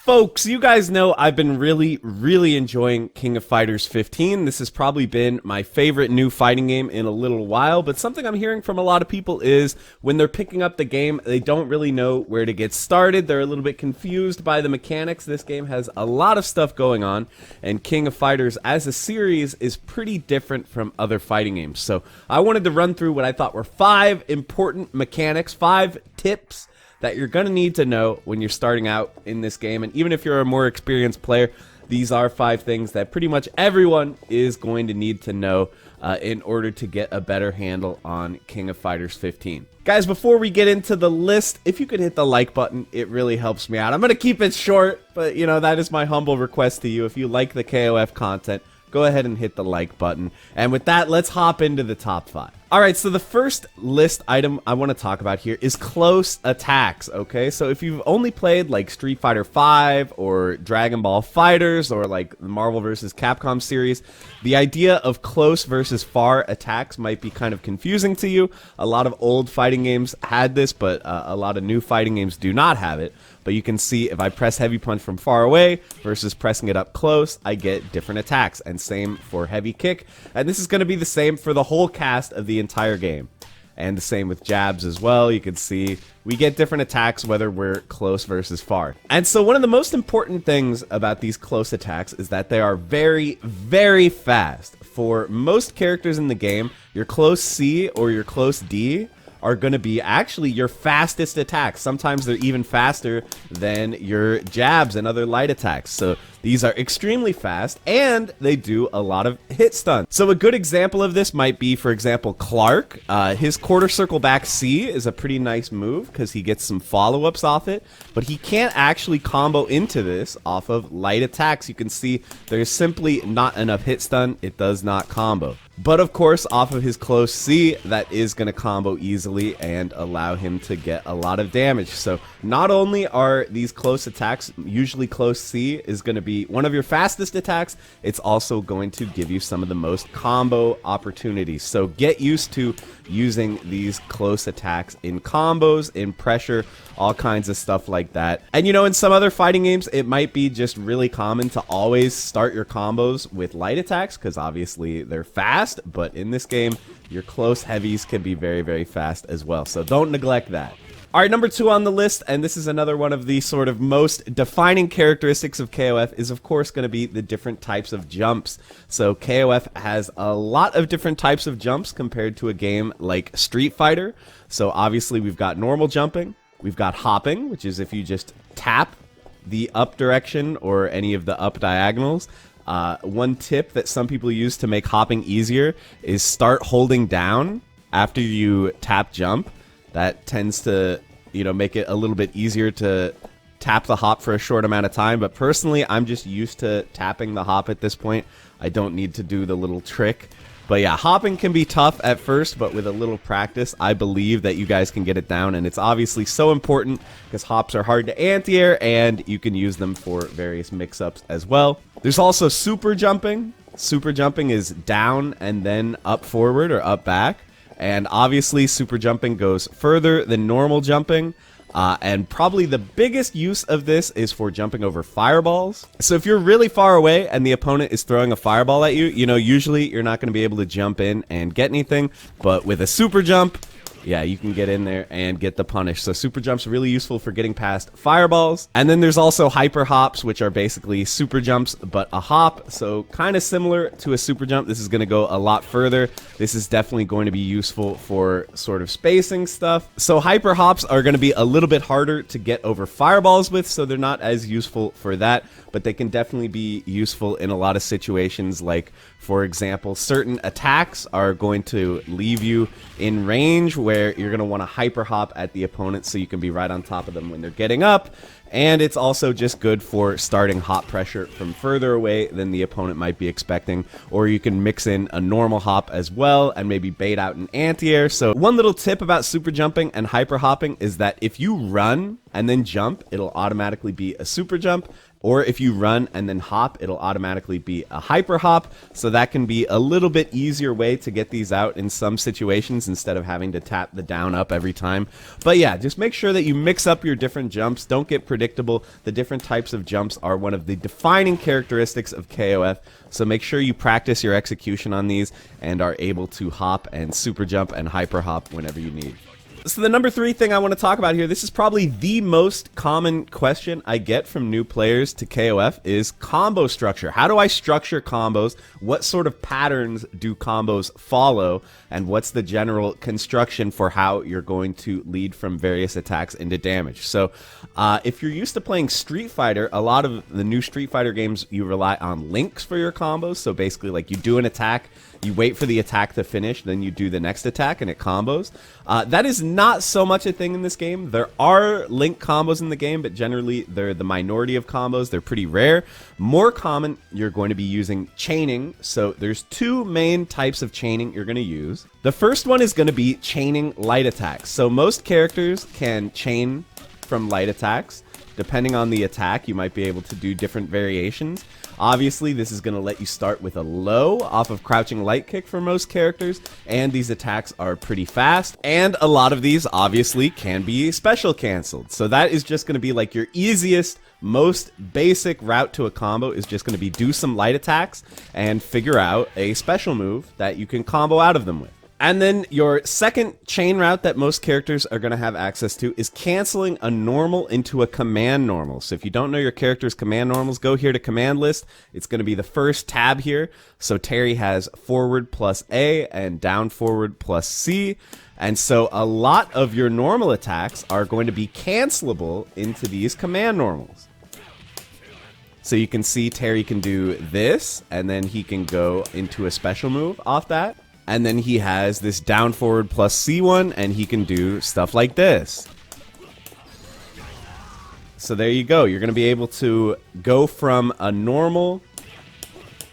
Folks, you guys know I've been really enjoying King of Fighters 15. This has probably been my favorite new fighting game in a little while, but something I'm hearing from a lot of people is when they're picking up the game, they don't really know where to get started. They're a little bit confused by the mechanics. This game has a lot of stuff going on, and King of Fighters as a series is pretty different from other fighting games. So I wanted to run through what I thought were 5 important mechanics, 5 tips that you're going to need to know when you're starting out in this game. And even if you're a more experienced player, these are 5 things that pretty much everyone is going to need to know in order to get a better handle on King of Fighters 15. Guys, before we get into the list, if you could hit the like button, it really helps me out. I'm going to keep it short, but you know, that is my humble request to you. If you like the KOF content, go ahead and hit the like button. And with that, let's hop into the top 5. Alright, so the first list item I want to talk about here is close attacks, okay? So if you've only played like Street Fighter V or Dragon Ball FighterZ or like the Marvel vs. Capcom series, the idea of close versus far attacks might be kind of confusing to you. A lot of old fighting games had this, but a lot of new fighting games do not have it. But you can see if I press heavy punch from far away versus pressing it up close, I get different attacks. And same for heavy kick. And this is going to be the same for the whole cast of the entire game. And the same with jabs as well. You can see we get different attacks whether we're close versus far. And so one of the most important things about these close attacks is that they are very fast. For most characters in the game, your close C or your close D are going to be actually your fastest attacks. Sometimes they're even faster than your jabs and other light attacks. So these are extremely fast, and they do a lot of hit stun. So a good example of this might be, for example, Clark. His quarter circle back C is a pretty nice move because he gets some follow-ups off it, but he can't actually combo into this off of light attacks. You can see there's simply not enough hit stun. It does not combo. But of course, off of his close C, that is going to combo easily and allow him to get a lot of damage. So not only are these close attacks, usually close C is going to be one of your fastest attacks, it's also going to give you some of the most combo opportunities. So get used to using these close attacks in combos, in pressure, all kinds of stuff like that. And you know, in some other fighting games, it might be just really common to always start your combos with light attacks because obviously they're fast, but in this game, your close heavies can be very fast as well. So don't neglect that. Alright, number 2 on the list, and this is another one of the sort of most defining characteristics of KOF, is of course going to be the different types of jumps. So KOF has a lot of different types of jumps compared to a game like Street Fighter. So obviously we've got normal jumping, we've got hopping, which is if you just tap the up direction or any of the up diagonals. One tip that some people use to make hopping easier is start holding down after you tap jump. That tends to, you know, make it a little bit easier to tap the hop for a short amount of time. But personally, I'm just used to tapping the hop at this point. I don't need to do the little trick. But yeah, hopping can be tough at first, but with a little practice, I believe that you guys can get it down. And it's obviously so important because hops are hard to anti-air and you can use them for various mix-ups as well. There's also super jumping. Super jumping is down and then up forward or up back. And obviously, super jumping goes further than normal jumping. And probably the biggest use of this is for jumping over fireballs. So if you're really far away and the opponent is throwing a fireball at you, you know, usually you're not going to be able to jump in and get anything. But with a super jump, yeah, you can get in there and get the punish. So super jumps are really useful for getting past fireballs. And then there's also hyper hops, which are basically super jumps, but a hop. So kind of similar to a super jump. This is going to go a lot further. This is definitely going to be useful for sort of spacing stuff. So hyper hops are going to be a little bit harder to get over fireballs with, so they're not as useful for that. But they can definitely be useful in a lot of situations, like, for example, certain attacks are going to leave you in range where you're going to want to hyper hop at the opponent so you can be right on top of them when they're getting up. And it's also just good for starting hop pressure from further away than the opponent might be expecting. Or you can mix in a normal hop as well and maybe bait out an anti-air. So one little tip about super jumping and hyper hopping is that if you run and then jump, it'll automatically be a super jump. Or if you run and then hop, it'll automatically be a hyper hop. So that can be a little bit easier way to get these out in some situations instead of having to tap the down up every time. But yeah, just make sure that you mix up your different jumps. Don't get unpredictable. The different types of jumps are one of the defining characteristics of KOF, so make sure you practice your execution on these and are able to hop and super jump and hyper hop whenever you need. So the number 3 thing I want to talk about here, this is probably the most common question I get from new players to KOF, is combo structure. How do I structure combos? What sort of patterns do combos follow? And what's the general construction for how you're going to lead from various attacks into damage? So if you're used to playing Street Fighter, a lot of the new Street Fighter games, you rely on links for your combos. So basically, like, you do an attack, you wait for the attack to finish, then you do the next attack and it combos. That is not so much a thing in this game. There are link combos in the game, but generally they're the minority of combos. They're pretty rare. More common, you're going to be using chaining. So there's 2 main types of chaining you're going to use. The first one is going to be chaining light attacks. So most characters can chain from light attacks. Depending on the attack, you might be able to do different variations. Obviously, this is going to let you start with a low off of crouching light kick for most characters, and these attacks are pretty fast, and a lot of these obviously can be special canceled. So that is just going to be like your easiest, most basic route to a combo is just going to be do some light attacks and figure out a special move that you can combo out of them with. And then your second chain route that most characters are going to have access to is canceling a normal into a command normal. So if you don't know your character's command normals, go here to command list. It's going to be the first tab here. So Terry has forward plus A and down forward plus C. And so a lot of your normal attacks are going to be cancelable into these command normals. So you can see Terry can do this, and then he can go into a special move off that. And then he has this down forward plus C1, and he can do stuff like this. So there you go. You're going to be able to go from a normal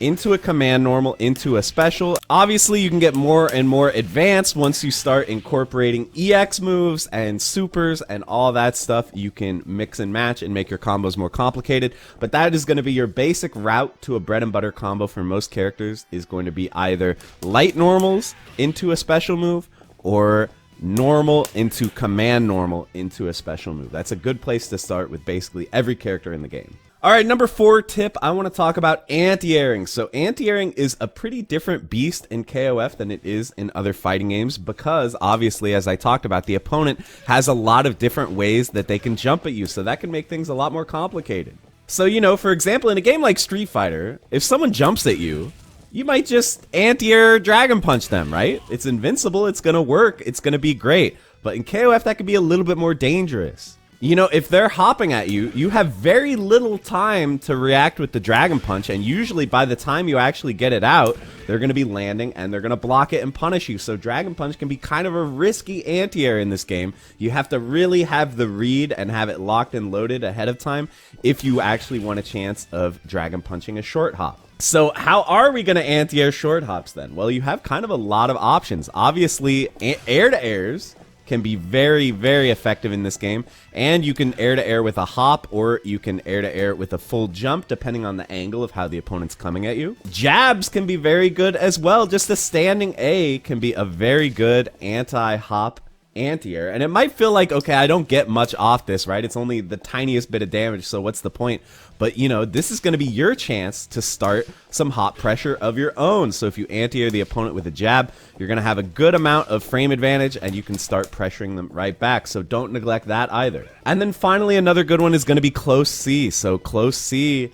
into a command normal into a special. Obviously, you can get more and more advanced once you start incorporating EX moves and supers and all that stuff. You can mix and match and make your combos more complicated, but that is going to be your basic route to a bread and butter combo for most characters, is going to be either light normals into a special move or normal into command normal into a special move. That's a good place to start with basically every character in the game. All right, number 4 tip, I want to talk about anti-airing. So anti-airing is a pretty different beast in KOF than it is in other fighting games because, obviously, as I talked about, the opponent has a lot of different ways that they can jump at you, so that can make things a lot more complicated. So, you know, for example, in a game like Street Fighter, if someone jumps at you, you might just anti-air Dragon Punch them, right? It's invincible, it's going to work, it's going to be great. But in KOF, that could be a little bit more dangerous. You know, if they're hopping at you, you have very little time to react with the Dragon Punch, and usually by the time you actually get it out, they're going to be landing and they're going to block it and punish you. So Dragon Punch can be kind of a risky anti-air in this game. You have to really have the read and have it locked and loaded ahead of time if you actually want a chance of Dragon Punching a short hop. So how are we going to anti-air short hops then? Well, you have kind of a lot of options. Obviously, air-to-airs can be very, very effective in this game, and you can air-to-air with a hop, or you can air-to-air with a full jump, depending on the angle of how the opponent's coming at you. Jabs can be very good as well. Just a standing A can be a very good anti-hop anti-air, and it might feel like, okay, I don't get much off this, right? It's only the tiniest bit of damage, so what's the point? But, you know, this is going to be your chance to start some hop pressure of your own. So if you anti-air the opponent with a jab, you're going to have a good amount of frame advantage, and you can start pressuring them right back. So don't neglect that either. And then finally, another good one is going to be close C. So close C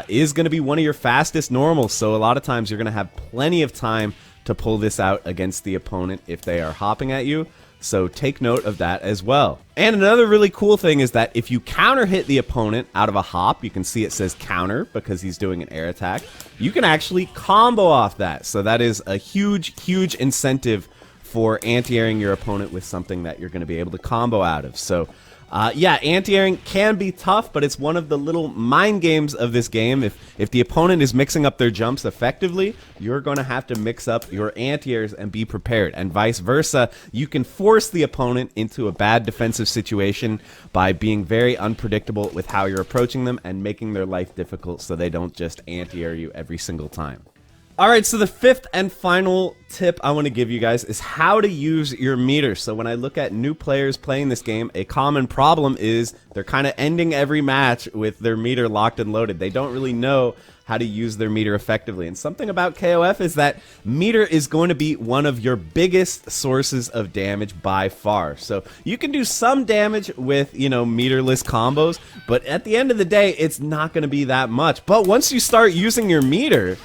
is going to be one of your fastest normals. So a lot of times you're going to have plenty of time to pull this out against the opponent if they are hopping at you. So take note of that as well. And another really cool thing is that if you counter hit the opponent out of a hop, you can see it says counter because he's doing an air attack. You can actually combo off that. So that is a huge, huge incentive for anti-airing your opponent with something that you're going to be able to combo out of. So yeah, anti-airing can be tough, but it's one of the little mind games of this game. If the opponent is mixing up their jumps effectively, you're going to have to mix up your anti-airs and be prepared. And vice versa, you can force the opponent into a bad defensive situation by being very unpredictable with how you're approaching them and making their life difficult so they don't just anti-air you every single time. All right, so the fifth and final tip I want to give you guys is how to use your meter. So when I look at new players playing this game, a common problem is they're kind of ending every match with their meter locked and loaded. They don't really know how to use their meter effectively. And something about KOF is that meter is going to be one of your biggest sources of damage by far. So you can do some damage with, meterless combos, but at the end of the day, it's not going to be that much. But once you start using your meter,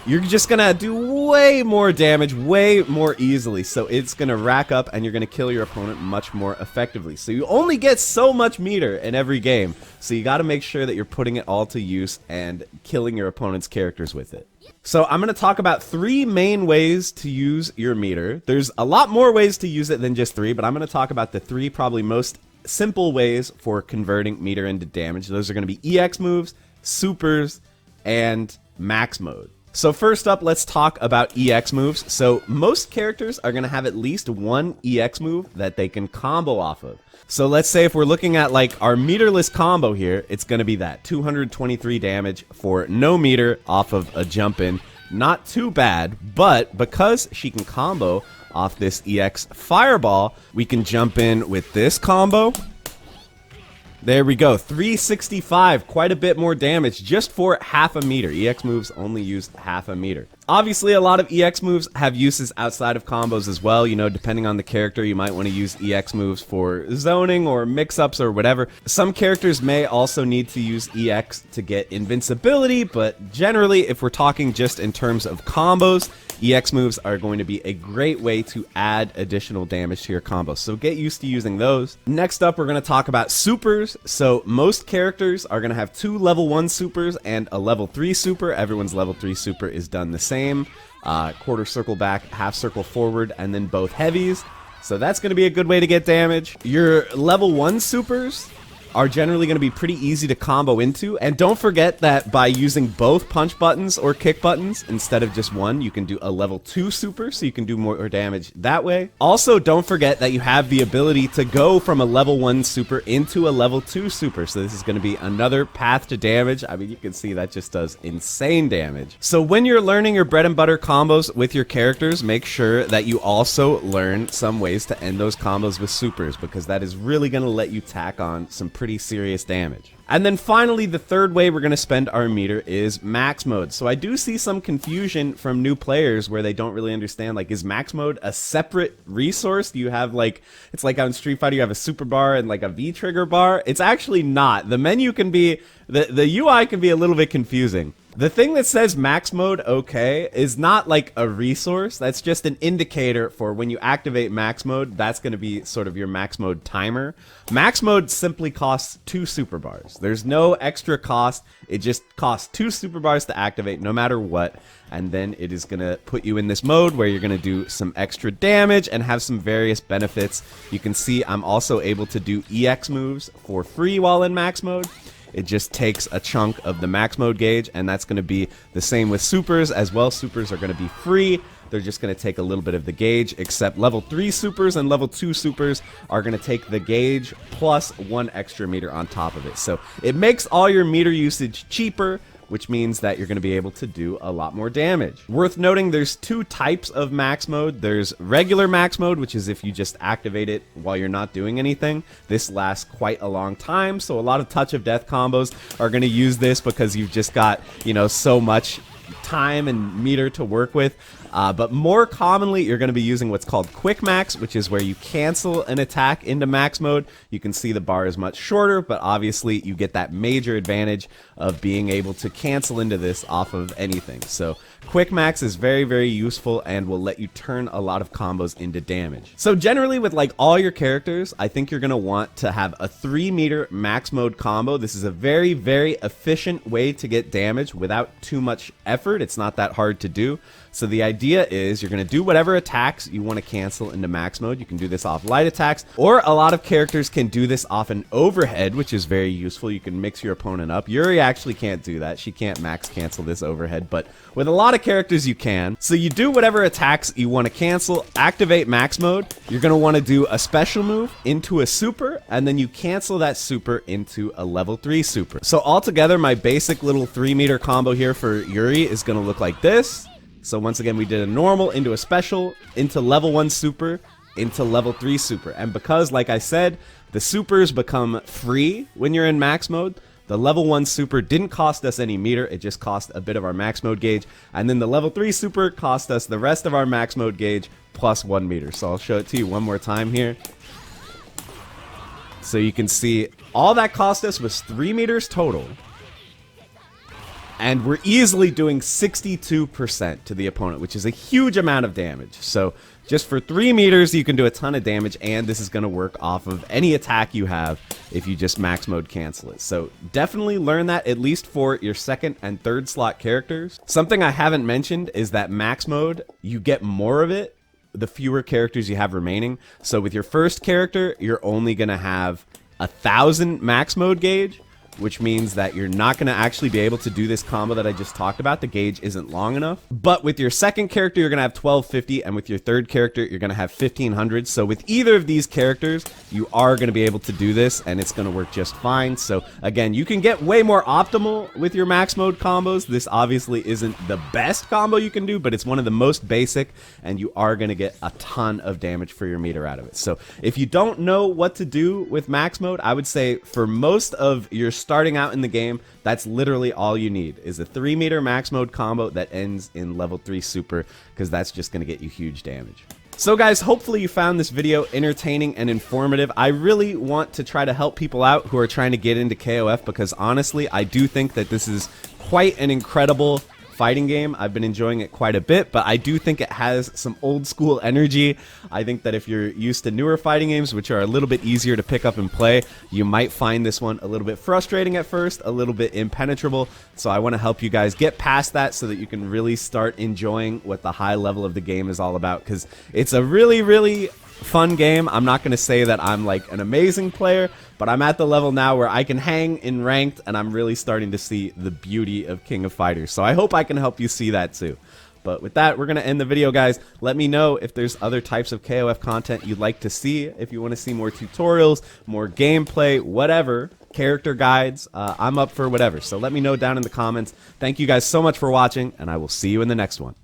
you're just gonna do way more damage, way more easily. So it's gonna rack up and you're gonna kill your opponent much more effectively. So you only get so much meter in every game. So you gotta make sure that you're putting it all to use and killing your opponent's characters with it. So I'm gonna talk about 3 main ways to use your meter. There's a lot more ways to use it than just 3, but I'm gonna talk about the 3 probably most simple ways for converting meter into damage. Those are gonna be EX moves, supers, and max mode. So first up, let's talk about EX moves. So most characters are going to have at least one EX move that they can combo off of. So let's say if we're looking at like our meterless combo here, it's going to be that 223 damage for no meter off of a jump in. Not too bad, but because she can combo off this EX fireball, we can jump in with this combo. There we go, 365, quite a bit more damage just for half a meter. EX moves only use half a meter. Obviously, a lot of EX moves have uses outside of combos as well. Depending on the character, you might want to use EX moves for zoning or mix-ups or whatever. Some characters may also need to use EX to get invincibility, but generally, if we're talking just in terms of combos, EX moves are going to be a great way to add additional damage to your combos. So get used to using those. Next up, we're going to talk about supers. So most characters are going to have 2 level 1 supers and a level 3 super. Everyone's level 3 super is done the same. Quarter circle back, half circle forward, and then both heavies. So that's going to be a good way to get damage. Your level 1 supers are generally going to be pretty easy to combo into. And don't forget that by using both punch buttons or kick buttons instead of just one, you can do a level 2 super, so you can do more damage that way. Also, don't forget that you have the ability to go from a level 1 super into a level 2 super. So this is going to be another path to damage. I mean, you can see that just does insane damage. So when you're learning your bread and butter combos with your characters, make sure that you also learn some ways to end those combos with supers, because that is really going to let you tack on some pretty serious damage. And then finally, the third way we're going to spend our meter is max mode. So I do see some confusion from new players where they don't really understand, like, is max mode a separate resource? Do you have it's like on Street Fighter, you have a super bar and like a V trigger bar? It's actually not. The menu can be, the UI can be a little bit confusing. The thing that says max mode okay is not like a resource. That's just an indicator for when you activate max mode. That's going to be sort of your max mode timer. Max mode simply costs 2 super bars. There's no extra cost. It just costs 2 super bars to activate no matter what. And then it is going to put you in this mode where you're going to do some extra damage and have some various benefits. You can see I'm also able to do EX moves for free while in max mode. It just takes a chunk of the max mode gauge, and that's going to be the same with supers as well. Supers are going to be free. They're just going to take a little bit of the gauge, except level 3 supers and level 2 supers are going to take the gauge plus 1 extra meter on top of it. So it makes all your meter usage cheaper, which means that you're going to be able to do a lot more damage. Worth noting, there's 2 types of max mode. There's regular max mode, which is if you just activate it while you're not doing anything. This lasts quite a long time, so a lot of touch of death combos are going to use this because you've just got, so much time and meter to work with. But more commonly, you're going to be using what's called quick max, which is where you cancel an attack into max mode. You can see the bar is much shorter, but obviously you get that major advantage of being able to cancel into this off of anything. So quick max is very, very useful and will let you turn a lot of combos into damage. So generally with like all your characters, I think you're going to want to have a 3 meter max mode combo. This is a very, very efficient way to get damage without too much effort. It's not that hard to do. So the idea is you're going to do whatever attacks you want to cancel into max mode. You can do this off light attacks, or a lot of characters can do this off an overhead, which is very useful. You can mix your opponent up. Yuri actually can't do that. She can't max cancel this overhead, but with a lot of characters you can. So you do whatever attacks you want to cancel, activate max mode. You're going to want to do a special move into a super, and then you cancel that super into a level 3 super. So altogether, my basic little 3 meter combo here for Yuri is going going to look like this. So once again, we did a normal into a special, into level 1 super, into level 3 super. And because, like I said, the supers become free when you're in max mode, the level 1 super didn't cost us any meter, it just cost a bit of our max mode gauge. And then the level 3 super cost us the rest of our max mode gauge plus 1 meter. So I'll show it to you one more time here. So you can see all that cost us was 3 meters total. And we're easily doing 62% to the opponent, which is a huge amount of damage. So just for 3 meters, you can do a ton of damage, and this is going to work off of any attack you have if you just max mode cancel it. So definitely learn that, at least for your second and third slot characters. Something I haven't mentioned is that max mode, you get more of it the fewer characters you have remaining. So with your first character, you're only going to have 1,000 max mode gauge, which means that you're not going to actually be able to do this combo that I just talked about. The gauge isn't long enough. But with your second character, you're going to have 1,250, and with your third character, you're going to have 1,500. So with either of these characters, you are going to be able to do this, and it's going to work just fine. So again, you can get way more optimal with your max mode combos. This obviously isn't the best combo you can do, but it's one of the most basic, and you are going to get a ton of damage for your meter out of it. So if you don't know what to do with max mode, I would say for most of your starting out in the game, that's literally all you need, is a 3 meter max mode combo that ends in level 3 super, because that's just going to get you huge damage. So guys, hopefully you found this video entertaining and informative. I really want to try to help people out who are trying to get into KOF, because honestly, I do think that this is quite an incredible fighting game. I've been enjoying it quite a bit, but I do think it has some old school energy. I think that if you're used to newer fighting games, which are a little bit easier to pick up and play, you might find this one a little bit frustrating at first, a little bit impenetrable. So I want to help you guys get past that so that you can really start enjoying what the high level of the game is all about, because it's a really, really fun game. I'm not going to say that I'm like an amazing player, but I'm at the level now where I can hang in ranked, and I'm really starting to see the beauty of King of Fighters. So I hope I can help you see that too. But with that, we're going to end the video, guys. Let me know if there's other types of KOF content you'd like to see. If you want to see more tutorials, more gameplay, whatever, character guides, I'm up for whatever. So let me know down in the comments. Thank you guys so much for watching, and I will see you in the next one.